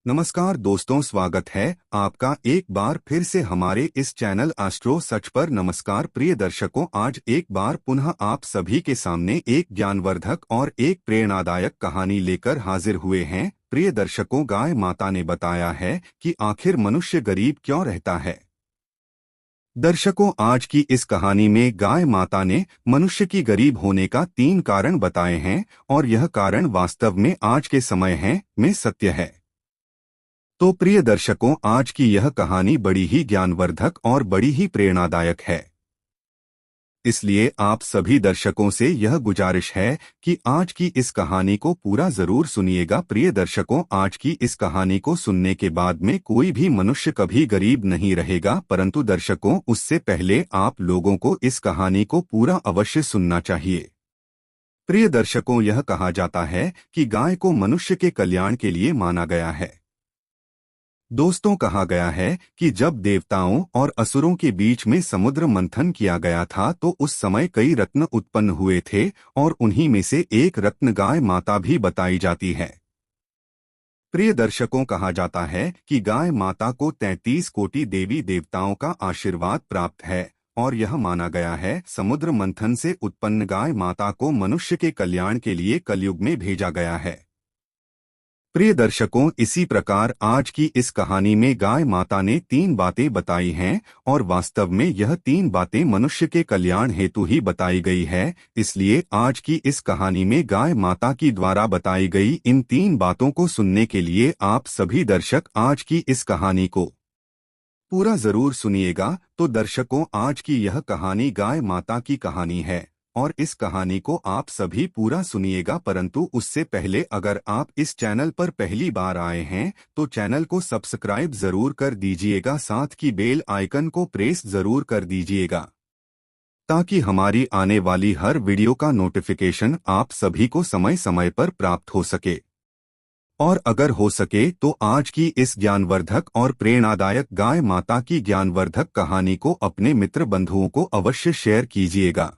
नमस्कार दोस्तों, स्वागत है आपका एक बार फिर से हमारे इस चैनल एस्ट्रो सच पर। नमस्कार प्रिय दर्शकों, आज एक बार पुनः आप सभी के सामने एक ज्ञानवर्धक और एक प्रेरणादायक कहानी लेकर हाजिर हुए हैं। प्रिय दर्शकों, गाय माता ने बताया है कि आखिर मनुष्य गरीब क्यों रहता है। दर्शकों, आज की इस कहानी में गाय माता ने मनुष्य की गरीब होने का 3 कारण बताए हैं और यह कारण वास्तव में आज के समय में सत्य है। तो प्रिय दर्शकों, आज की यह कहानी बड़ी ही ज्ञानवर्धक और बड़ी ही प्रेरणादायक है। इसलिए आप सभी दर्शकों से यह गुजारिश है कि आज की इस कहानी को पूरा जरूर सुनिएगा। प्रिय दर्शकों, आज की इस कहानी को सुनने के बाद में कोई भी मनुष्य कभी गरीब नहीं रहेगा, परंतु दर्शकों, उससे पहले आप लोगों को इस कहानी को पूरा अवश्य सुनना चाहिए। प्रिय दर्शकों, यह कहा जाता है कि गाय को मनुष्य के कल्याण के लिए माना गया है। दोस्तों, कहा गया है कि जब देवताओं और असुरों के बीच में समुद्र मंथन किया गया था तो उस समय कई रत्न उत्पन्न हुए थे और उन्हीं में से एक रत्न गाय माता भी बताई जाती है। प्रिय दर्शकों, कहा जाता है कि गाय माता को 33 कोटि देवी देवताओं का आशीर्वाद प्राप्त है और यह माना गया है समुद्र मंथन से उत्पन्न गाय माता को मनुष्य के कल्याण के लिए कलयुग में भेजा गया है। प्रिय दर्शकों, इसी प्रकार आज की इस कहानी में गाय माता ने 3 बातें बताई हैं और वास्तव में यह 3 बातें मनुष्य के कल्याण हेतु ही बताई गई है। इसलिए आज की इस कहानी में गाय माता की द्वारा बताई गई इन 3 बातों को सुनने के लिए आप सभी दर्शक आज की इस कहानी को पूरा जरूर सुनिएगा। तो दर्शकों, आज की यह कहानी गाय माता की कहानी है और इस कहानी को आप सभी पूरा सुनिएगा। परंतु उससे पहले अगर आप इस चैनल पर पहली बार आए हैं तो चैनल को सब्सक्राइब जरूर कर दीजिएगा, साथ की बेल आइकन को प्रेस जरूर कर दीजिएगा ताकि हमारी आने वाली हर वीडियो का नोटिफिकेशन आप सभी को समय समय पर प्राप्त हो सके। और अगर हो सके तो आज की इस ज्ञानवर्धक और प्रेरणादायक गाय माता की ज्ञानवर्धक कहानी को अपने मित्र बंधुओं को अवश्य शेयर कीजिएगा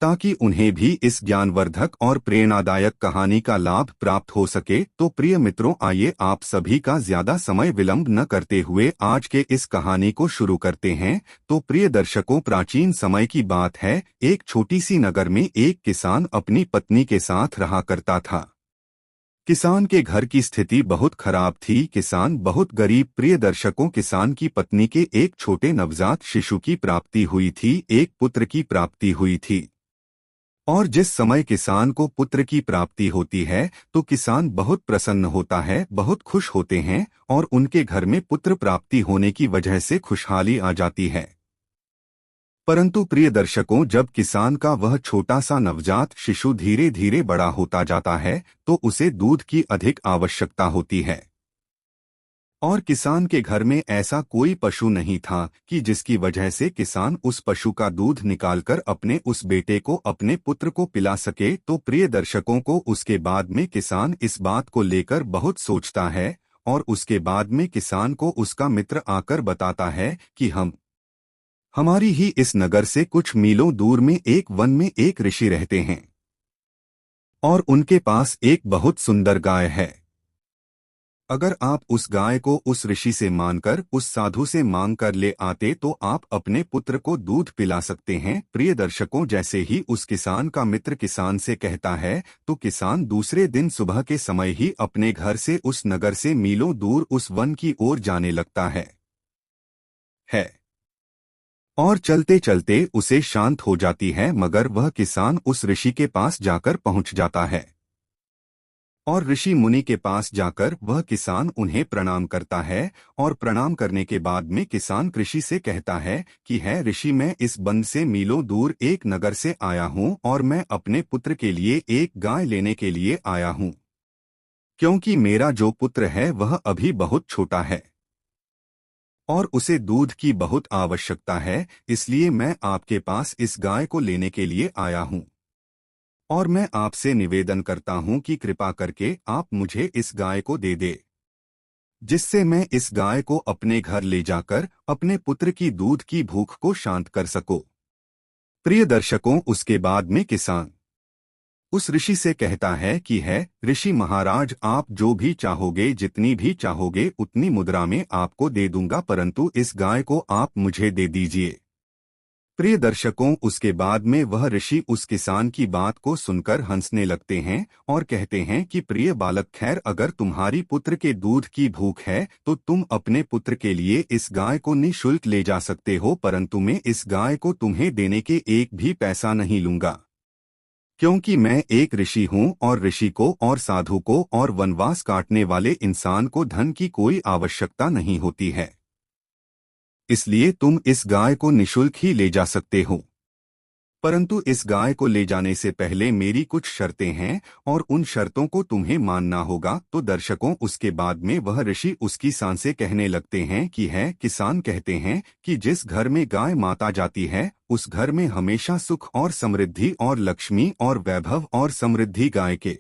ताकि उन्हें भी इस ज्ञानवर्धक और प्रेरणादायक कहानी का लाभ प्राप्त हो सके। तो प्रिय मित्रों, आइए आप सभी का ज्यादा समय विलंब न करते हुए आज के इस कहानी को शुरू करते हैं। तो प्रिय दर्शकों, प्राचीन समय की बात है। एक छोटी सी नगर में एक किसान अपनी पत्नी के साथ रहा करता था। किसान के घर की स्थिति बहुत खराब थी। किसान बहुत गरीब। प्रिय दर्शकों, किसान की पत्नी के एक छोटे नवजात शिशु की प्राप्ति हुई थी, एक पुत्र की प्राप्ति हुई थी। और जिस समय किसान को पुत्र की प्राप्ति होती है तो किसान बहुत प्रसन्न होता है, बहुत खुश होते हैं और उनके घर में पुत्र प्राप्ति होने की वजह से खुशहाली आ जाती है। परंतु प्रिय दर्शकों, जब किसान का वह छोटा सा नवजात शिशु धीरे धीरे बड़ा होता जाता है तो उसे दूध की अधिक आवश्यकता होती है। और किसान के घर में ऐसा कोई पशु नहीं था कि जिसकी वजह से किसान उस पशु का दूध निकालकर अपने उस बेटे को, अपने पुत्र को पिला सके। तो प्रिय दर्शकों को उसके बाद में किसान इस बात को लेकर बहुत सोचता है और उसके बाद में किसान को उसका मित्र आकर बताता है कि हमारी ही इस नगर से कुछ मीलों दूर में एक वन में एक ऋषि रहते हैं और उनके पास एक बहुत सुंदर गाय है। अगर आप उस गाय को उस ऋषि से मांगकर, उस साधु से मांग कर ले आते तो आप अपने पुत्र को दूध पिला सकते हैं। प्रिय दर्शकों, जैसे ही उस किसान का मित्र किसान से कहता है तो किसान दूसरे दिन सुबह के समय ही अपने घर से उस नगर से मीलों दूर उस वन की ओर जाने लगता है। और चलते चलते उसे शांत हो जाती है, मगर वह किसान उस ऋषि के पास जाकर पहुंच जाता है और ऋषि मुनि के पास जाकर वह किसान उन्हें प्रणाम करता है। और प्रणाम करने के बाद में किसान ऋषि से कहता है कि है ऋषि, मैं इस वन से मीलों दूर एक नगर से आया हूँ और मैं अपने पुत्र के लिए एक गाय लेने के लिए आया हूँ, क्योंकि मेरा जो पुत्र है वह अभी बहुत छोटा है और उसे दूध की बहुत आवश्यकता है। इसलिए मैं आपके पास इस गाय को लेने के लिए आया हूँ और मैं आपसे निवेदन करता हूं कि कृपा करके आप मुझे इस गाय को दे दे, जिससे मैं इस गाय को अपने घर ले जाकर अपने पुत्र की दूध की भूख को शांत कर सकूं। प्रिय दर्शकों, उसके बाद में किसान उस ऋषि से कहता है कि है ऋषि महाराज, आप जो भी चाहोगे, जितनी भी चाहोगे उतनी मुद्रा में आपको दे दूंगा, परंतु इस गाय को आप मुझे दे दीजिए। प्रिय दर्शकों, उसके बाद में वह ऋषि उस किसान की बात को सुनकर हंसने लगते हैं और कहते हैं कि प्रिय बालक, खैर अगर तुम्हारी पुत्र के दूध की भूख है तो तुम अपने पुत्र के लिए इस गाय को निःशुल्क ले जा सकते हो, परंतु मैं इस गाय को तुम्हें देने के एक भी पैसा नहीं लूंगा, क्योंकि मैं एक ऋषि हूँ और ऋषि को और साधु को और वनवास काटने वाले इंसान को धन की कोई आवश्यकता नहीं होती है, इसलिए तुम इस गाय को निःशुल्क ही ले जा सकते हो। परंतु इस गाय को ले जाने से पहले मेरी कुछ शर्तें हैं और उन शर्तों को तुम्हें मानना होगा। तो दर्शकों, उसके बाद में वह ऋषि उसकी सांसें कहने लगते हैं कि है किसान कहते हैं कि जिस घर में गाय माता जाती है उस घर में हमेशा सुख और समृद्धि और लक्ष्मी और वैभव और समृद्धि गाय के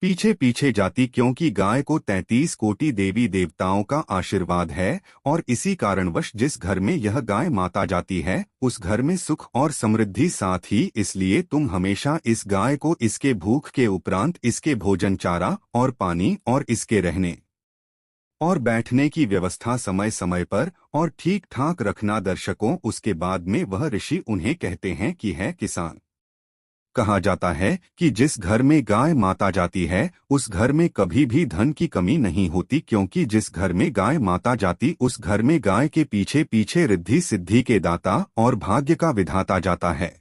पीछे पीछे जाती, क्योंकि गाय को 33 कोटि देवी देवताओं का आशीर्वाद है और इसी कारणवश जिस घर में यह गाय माता जाती है उस घर में सुख और समृद्धि साथ ही। इसलिए तुम हमेशा इस गाय को इसके भूख के उपरांत इसके भोजन, चारा और पानी और इसके रहने और बैठने की व्यवस्था समय समय पर और ठीक ठाक रखना। दर्शकों, उसके बाद में वह ऋषि उन्हें कहते हैं कि है किसान, कहा जाता है कि जिस घर में गाय माता जाती है उस घर में कभी भी धन की कमी नहीं होती, क्योंकि जिस घर में गाय माता जाती उस घर में गाय के पीछे पीछे रिद्धि सिद्धि के दाता और भाग्य का विधाता जाता है,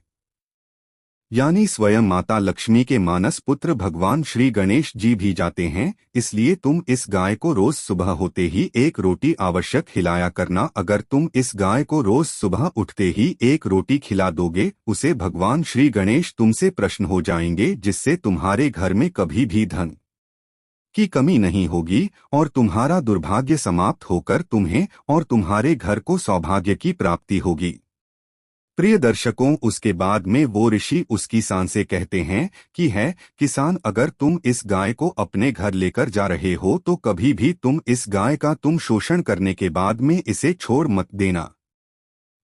यानी स्वयं माता लक्ष्मी के मानस पुत्र भगवान श्री गणेश जी भी जाते हैं। इसलिए तुम इस गाय को रोज सुबह होते ही एक रोटी आवश्यक खिलाया करना। अगर तुम इस गाय को रोज सुबह उठते ही एक रोटी खिला दोगे उसे भगवान श्री गणेश तुमसे प्रसन्न हो जाएंगे, जिससे तुम्हारे घर में कभी भी धन की कमी नहीं होगी और तुम्हारा दुर्भाग्य समाप्त होकर तुम्हें और तुम्हारे घर को सौभाग्य की प्राप्ति होगी। प्रिय दर्शकों, उसके बाद में वो ऋषि उसकी सांसें कहते हैं कि है किसान, अगर तुम इस गाय को अपने घर लेकर जा रहे हो तो कभी भी तुम इस गाय का तुम शोषण करने के बाद में इसे छोड़ मत देना।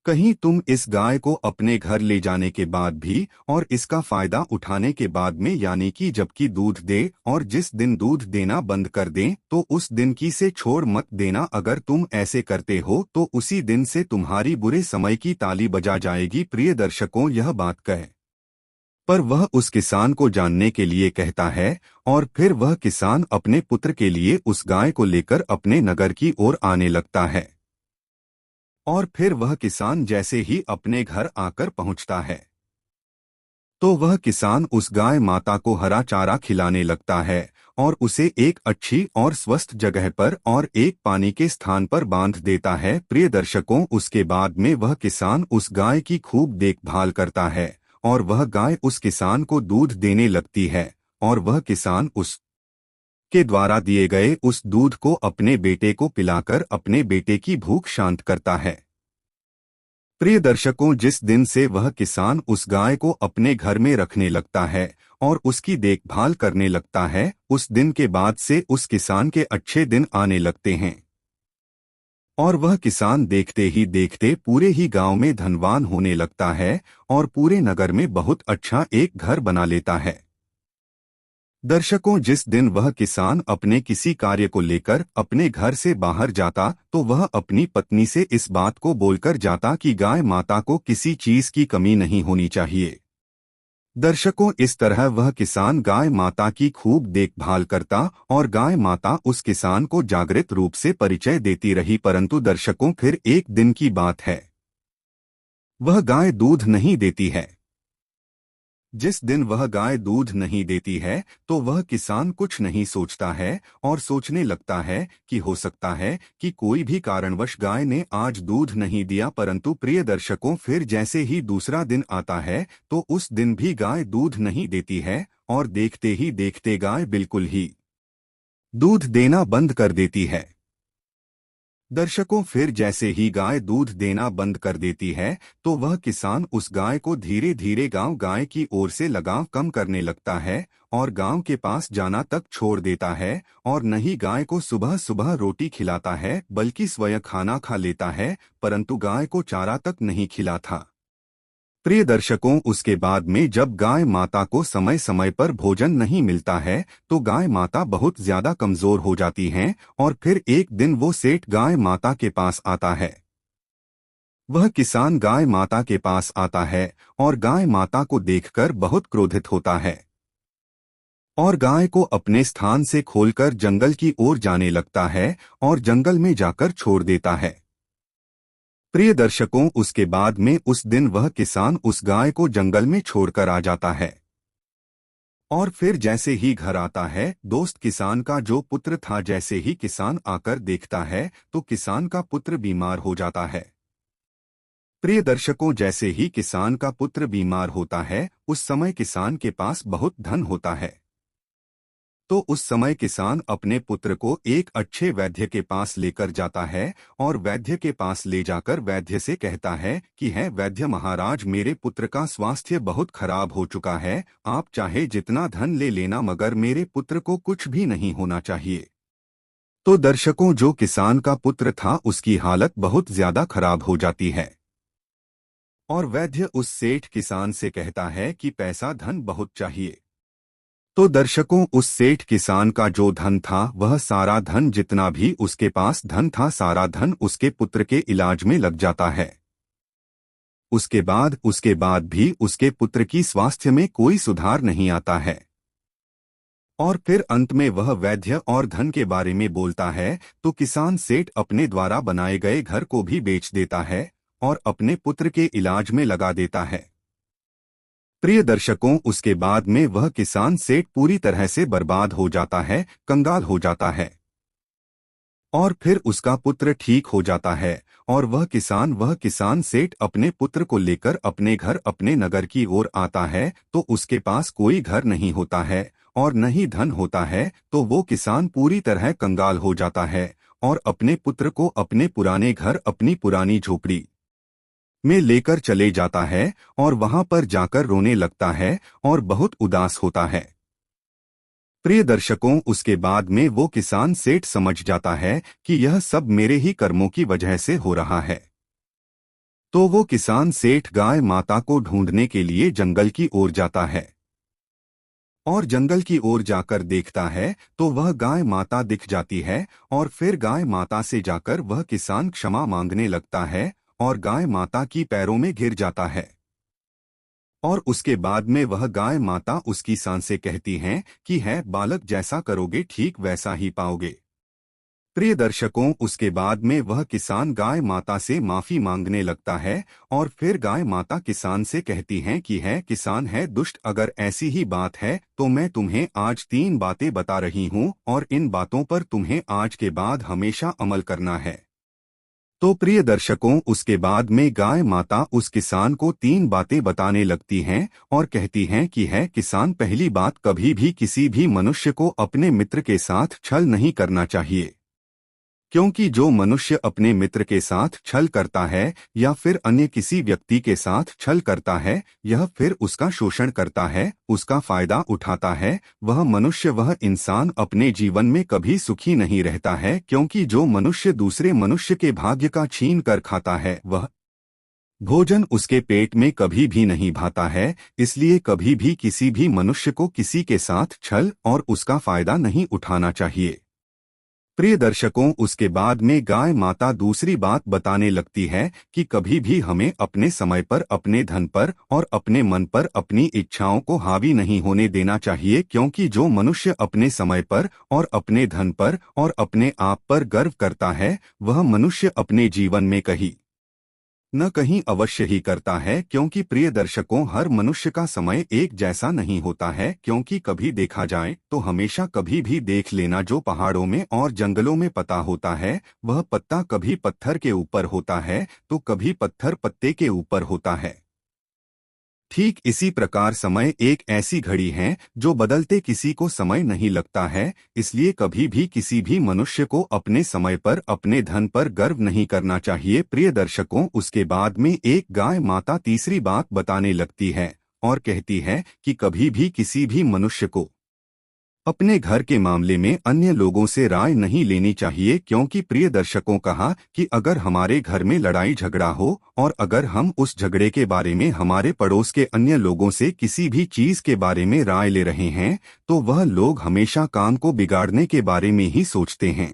कहीं तुम इस गाय को अपने घर ले जाने के बाद भी और इसका फायदा उठाने के बाद में, यानी कि जबकि दूध दे और जिस दिन दूध देना बंद कर दें तो उस दिन की से छोड़ मत देना। अगर तुम ऐसे करते हो तो उसी दिन से तुम्हारी बुरे समय की ताली बजा जाएगी। प्रिय दर्शकों, यह बात कह पर वह उस किसान को जानने के लिए कहता है और फिर वह किसान अपने पुत्र के लिए उस गाय को लेकर अपने नगर की ओर आने लगता है। और फिर वह किसान जैसे ही अपने घर आकर पहुंचता है तो वह किसान उस गाय माता को हरा चारा खिलाने लगता है और उसे एक अच्छी और स्वस्थ जगह पर और एक पानी के स्थान पर बांध देता है। प्रिय दर्शकों, उसके बाद में वह किसान उस गाय की खूब देखभाल करता है और वह गाय उस किसान को दूध देने लगती है और वह किसान उस के द्वारा दिए गए उस दूध को अपने बेटे को पिलाकर अपने बेटे की भूख शांत करता है। प्रिय दर्शकों, जिस दिन से वह किसान उस गाय को अपने घर में रखने लगता है और उसकी देखभाल करने लगता है, उस दिन के बाद से उस किसान के अच्छे दिन आने लगते हैं और वह किसान देखते ही देखते पूरे ही गांव में धनवान होने लगता है और पूरे नगर में बहुत अच्छा एक घर बना लेता है। दर्शकों, जिस दिन वह किसान अपने किसी कार्य को लेकर अपने घर से बाहर जाता तो वह अपनी पत्नी से इस बात को बोलकर जाता कि गाय माता को किसी चीज की कमी नहीं होनी चाहिए। दर्शकों, इस तरह वह किसान गाय माता की खूब देखभाल करता और गाय माता उस किसान को जागृत रूप से परिचय देती रही। परंतु दर्शकों, फिर एक दिन की बात है, वह गाय दूध नहीं देती है। जिस दिन वह गाय दूध नहीं देती है तो वह किसान कुछ नहीं सोचता है और सोचने लगता है कि हो सकता है कि कोई भी कारणवश गाय ने आज दूध नहीं दिया। परंतु प्रिय दर्शकों, फिर जैसे ही दूसरा दिन आता है तो उस दिन भी गाय दूध नहीं देती है और देखते ही देखते गाय बिल्कुल ही दूध देना बंद कर देती है। दर्शकों, फिर जैसे ही गाय दूध देना बंद कर देती है तो वह किसान उस गाय को धीरे धीरे गाय की ओर से लगाव कम करने लगता है और गांव के पास जाना तक छोड़ देता है और न ही गाय को सुबह सुबह रोटी खिलाता है बल्कि स्वयं खाना खा लेता है, परंतु गाय को चारा तक नहीं खिलाता। प्रिय दर्शकों, उसके बाद में जब गाय माता को समय समय पर भोजन नहीं मिलता है तो गाय माता बहुत ज्यादा कमजोर हो जाती हैं और फिर एक दिन वो सेठ गाय माता के पास आता है। वह किसान गाय माता के पास आता है और गाय माता को देखकर बहुत क्रोधित होता है और गाय को अपने स्थान से खोलकर जंगल की ओर जाने लगता है और जंगल में जाकर छोड़ देता है। प्रिय दर्शकों, उसके बाद में उस दिन वह किसान उस गाय को जंगल में छोड़कर आ जाता है और फिर जैसे ही घर आता है, दोस्त किसान का जो पुत्र था, जैसे ही किसान आकर देखता है तो किसान का पुत्र बीमार हो जाता है। प्रिय दर्शकों, जैसे ही किसान का पुत्र बीमार होता है, उस समय किसान के पास बहुत धन होता है। तो उस समय किसान अपने पुत्र को एक अच्छे वैद्य के पास लेकर जाता है और वैद्य के पास ले जाकर वैद्य से कहता है कि है वैद्य महाराज, मेरे पुत्र का स्वास्थ्य बहुत खराब हो चुका है, आप चाहे जितना धन ले लेना मगर मेरे पुत्र को कुछ भी नहीं होना चाहिए। तो दर्शकों, जो किसान का पुत्र था उसकी हालत बहुत ज्यादा खराब हो जाती है और वैद्य उस सेठ किसान से कहता है कि पैसा धन बहुत चाहिए। तो दर्शकों, उस सेठ किसान का जो धन था, वह सारा धन, जितना भी उसके पास धन था, सारा धन उसके पुत्र के इलाज में लग जाता है। उसके बाद भी उसके पुत्र की स्वास्थ्य में कोई सुधार नहीं आता है और फिर अंत में वह वैद्य और धन के बारे में बोलता है तो किसान सेठ अपने द्वारा बनाए गए घर को भी बेच देता है और अपने पुत्र के इलाज में लगा देता है। प्रिय दर्शकों, उसके बाद में वह किसान सेठ पूरी तरह से बर्बाद हो जाता है, कंगाल हो जाता है और फिर उसका पुत्र ठीक हो जाता है और वह किसान सेठ अपने पुत्र को लेकर अपने घर, अपने नगर की ओर आता है तो उसके पास कोई घर नहीं होता है और न ही धन होता है। तो वो किसान पूरी तरह कंगाल हो जाता है और अपने पुत्र को अपने पुराने घर, अपनी पुरानी झोपड़ी में लेकर चले जाता है और वहां पर जाकर रोने लगता है और बहुत उदास होता है। प्रिय दर्शकों, उसके बाद में वो किसान सेठ समझ जाता है कि यह सब मेरे ही कर्मों की वजह से हो रहा है। तो वो किसान सेठ गाय माता को ढूंढने के लिए जंगल की ओर जाता है और जंगल की ओर जाकर देखता है तो वह गाय माता दिख जाती है और फिर गाय माता से जाकर वह किसान क्षमा मांगने लगता है और गाय माता की पैरों में गिर जाता है और उसके बाद में वह गाय माता उसकी सांसें कहती हैं कि है बालक, जैसा करोगे ठीक वैसा ही पाओगे। प्रिय दर्शकों, उसके बाद में वह किसान गाय माता से माफी मांगने लगता है और फिर गाय माता किसान से कहती हैं कि है किसान है दुष्ट, अगर ऐसी ही बात है तो मैं तुम्हें आज 3 बातें बता रही हूँ और इन बातों पर तुम्हें आज के बाद हमेशा अमल करना है। तो प्रिय दर्शकों, उसके बाद में गाय माता उस किसान को 3 बातें बताने लगती हैं और कहती हैं कि है किसान, पहली बात, कभी भी किसी भी मनुष्य को अपने मित्र के साथ छल नहीं करना चाहिए, क्योंकि जो मनुष्य अपने मित्र के साथ छल करता है या फिर अन्य किसी व्यक्ति के साथ छल करता है, यह फिर उसका शोषण करता है, उसका फायदा उठाता है। वह मनुष्य, वह इंसान अपने जीवन में कभी सुखी नहीं रहता है, क्योंकि जो मनुष्य दूसरे मनुष्य के भाग्य का छीन कर खाता है, वह भोजन उसके पेट में कभी भी नहीं भाता है। इसलिए कभी भी किसी भी मनुष्य को किसी के साथ छल और उसका फायदा नहीं उठाना चाहिए। प्रिय दर्शकों, उसके बाद में गाय माता दूसरी बात बताने लगती है कि कभी भी हमें अपने समय पर, अपने धन पर और अपने मन पर अपनी इच्छाओं को हावी नहीं होने देना चाहिए, क्योंकि जो मनुष्य अपने समय पर और अपने धन पर और अपने आप पर गर्व करता है, वह मनुष्य अपने जीवन में कहीं न कहीं अवश्य ही करता है। क्योंकि प्रिय दर्शकों, हर मनुष्य का समय एक जैसा नहीं होता है, क्योंकि कभी देखा जाए तो हमेशा कभी भी देख लेना, जो पहाड़ों में और जंगलों में पत्ता होता है, वह पत्ता कभी पत्थर के ऊपर होता है तो कभी पत्थर पत्ते के ऊपर होता है। ठीक इसी प्रकार समय एक ऐसी घड़ी है जो बदलते किसी को समय नहीं लगता है। इसलिए कभी भी किसी भी मनुष्य को अपने समय पर, अपने धन पर गर्व नहीं करना चाहिए। प्रिय दर्शकों, उसके बाद में एक गाय माता तीसरी बात बताने लगती है और कहती है कि कभी भी किसी भी मनुष्य को अपने घर के मामले में अन्य लोगों से राय नहीं लेनी चाहिए, क्योंकि प्रिय दर्शकों कहा कि अगर हमारे घर में लड़ाई झगड़ा हो और अगर हम उस झगड़े के बारे में हमारे पड़ोस के अन्य लोगों से किसी भी चीज के बारे में राय ले रहे हैं तो वह लोग हमेशा काम को बिगाड़ने के बारे में ही सोचते हैं।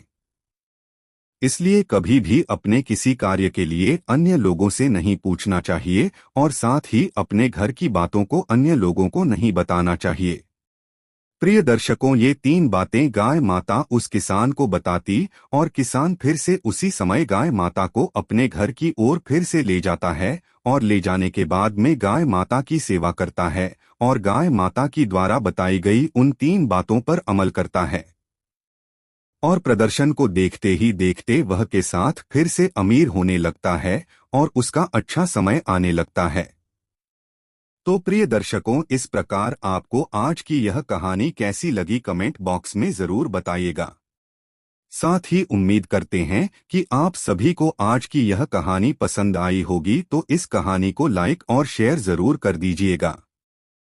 इसलिए कभी भी अपने किसी कार्य के लिए अन्य लोगों से नहीं पूछना चाहिए और साथ ही अपने घर की बातों को अन्य लोगों को नहीं बताना चाहिए। प्रिय दर्शकों, ये 3 बातें गाय माता उस किसान को बताती और किसान फिर से उसी समय गाय माता को अपने घर की ओर फिर से ले जाता है और ले जाने के बाद में गाय माता की सेवा करता है और गाय माता की द्वारा बताई गई उन 3 बातों पर अमल करता है और प्रदर्शन को देखते ही देखते वह के साथ फिर से अमीर होने लगता है और उसका अच्छा समय आने लगता है। तो प्रिय दर्शकों, इस प्रकार आपको आज की यह कहानी कैसी लगी कमेंट बॉक्स में जरूर बताइएगा। साथ ही उम्मीद करते हैं कि आप सभी को आज की यह कहानी पसंद आई होगी, तो इस कहानी को लाइक और शेयर जरूर कर दीजिएगा।